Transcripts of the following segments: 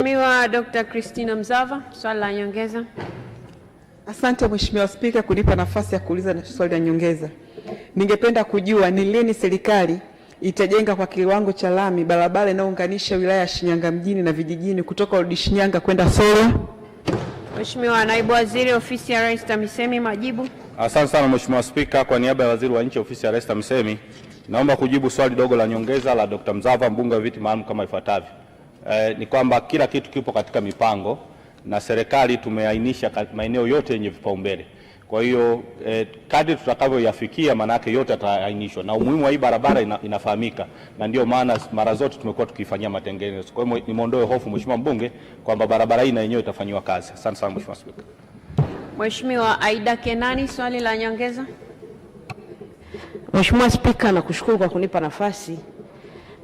Mheshimiwa Dr. Christina Mzava, swali la nyongeza. Asante Mheshimiwa Spika kunipa nafasi ya kuuliza swali la nyongeza. Ningependa kujua ni lini serikali itajenga kwa kiwango cha lami barabara inayounganisha wilaya ya Shinyanga mjini na vijijini kutoka Old Shinyanga kwenda Solo? Mheshimiwa Naibu Waziri Ofisi ya Rais TAMISEMI, majibu. Asante sana Mheshimiwa Spika, kwa niaba ya Waziri wa Nchi Ofisi ya Rais TAMISEMI, naomba kujibu swali dogo la nyongeza la Dr. Mzava, mbunge wa viti maalum kama ifuatavyo. Ni kwamba kila kitu kipo katika mipango na serikali tumeainisha maeneo yote yenye vipaumbele. Kwa hiyo kadri tutakavyoyafikia maana yake yote yataainishwa, na umuhimu wa hii barabara inafahamika, na ndio maana mara zote tumekuwa tukifanyia matengenezo. Kwa hiyo nimuondoe hofu Mheshimiwa mbunge kwamba barabara hii na yenyewe itafanywa kazi. Asante sana Mheshimiwa Spika. Mheshimiwa Aida Kenani, swali la nyongeza. Mheshimiwa Spika, nakushukuru kwa kunipa nafasi.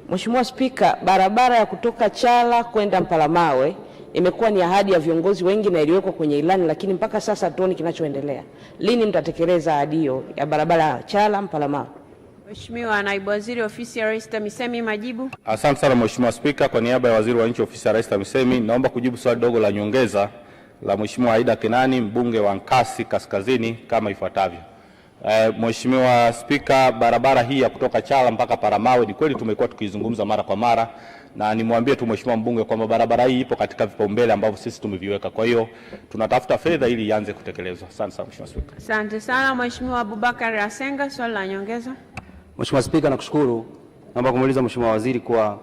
Mheshimiwa Spika, barabara ya kutoka Chala kwenda Mpalamawe imekuwa ni ahadi ya viongozi wengi na iliwekwa kwenye ilani, lakini mpaka sasa tuoni kinachoendelea. Lini mtatekeleza ahadi hiyo ya barabara ya Chala Mpalamawe? Mheshimiwa Naibu Waziri Ofisi ya Rais TAMISEMI, majibu. Asante sana Mheshimiwa Spika, kwa niaba ya Waziri wa Nchi Ofisi ya Rais TAMISEMI, naomba kujibu swali dogo la nyongeza la Mheshimiwa Aida Kenani, mbunge wa Nkasi Kaskazini kama ifuatavyo. Mheshimiwa Spika, barabara hii ya kutoka Chala mpaka Paramawe ni kweli tumekuwa tukizungumza mara kwa mara, na nimwambie tu Mheshimiwa mbunge kwamba barabara hii ipo katika vipaumbele ambavyo sisi tumeviweka. Kwa hiyo tunatafuta fedha ili ianze kutekelezwa. Asante sana Mheshimiwa Spika. Asante sana Mheshimiwa Abubakar Asenga, swali la nyongeza. Mheshimiwa Spika, nakushukuru. Naomba kumuuliza Mheshimiwa Waziri kwa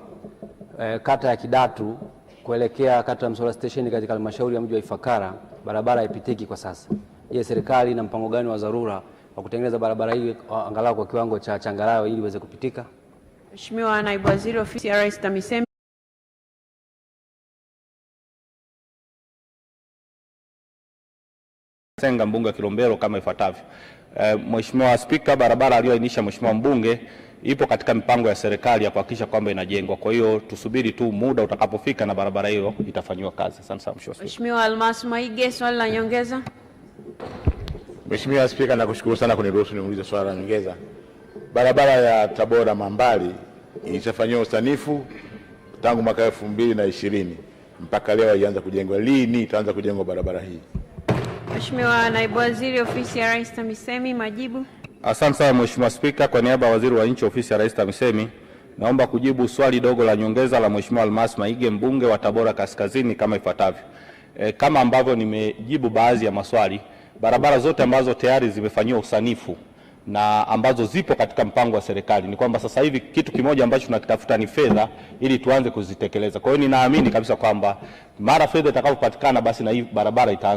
kata ya Kidatu kuelekea kata ya Msola Station katika halmashauri ya mji wa Ifakara, barabara haipitiki kwa sasa. Je, serikali ina mpango gani wa dharura wa kutengeneza barabara hii angalau kwa kiwango cha changarawe ili iweze kupitika? Mheshimiwa Naibu Waziri Ofisi ya Rais TAMISEMI. Senga, mbunge wa Kilombero kama ifuatavyo. Mheshimiwa Spika, barabara aliyoainisha Mheshimiwa mbunge ipo katika mipango ya serikali ya kuhakikisha kwamba inajengwa. Kwa hiyo tusubiri tu muda utakapofika na barabara hiyo itafanywa kazi. Asante sana Mheshimiwa Spika. Mheshimiwa Almas Maige, swali la nyongeza. Mheshimiwa Spika, nakushukuru sana kuniruhusu niulize swali la nyongeza. Barabara ya Tabora Mambali ilishafanywa usanifu tangu mwaka 2020 mpaka leo haianza kujengwa. Lini itaanza kujengwa barabara hii? Mheshimiwa Naibu Waziri Ofisi ya Rais TAMISEMI, majibu. Asante sana Mheshimiwa Spika, kwa niaba ya Waziri wa Nchi Ofisi ya Rais TAMISEMI, naomba kujibu swali dogo la nyongeza la Mheshimiwa Almas Maige, mbunge wa Tabora Kaskazini kama ifuatavyo. Kama ambavyo nimejibu baadhi ya maswali, barabara zote ambazo tayari zimefanyiwa usanifu na ambazo zipo katika mpango wa serikali, ni kwamba sasa hivi kitu kimoja ambacho tunakitafuta ni fedha ili tuanze kuzitekeleza. Kwa hiyo ninaamini kabisa kwamba mara fedha itakapopatikana basi na hii barabara itaanza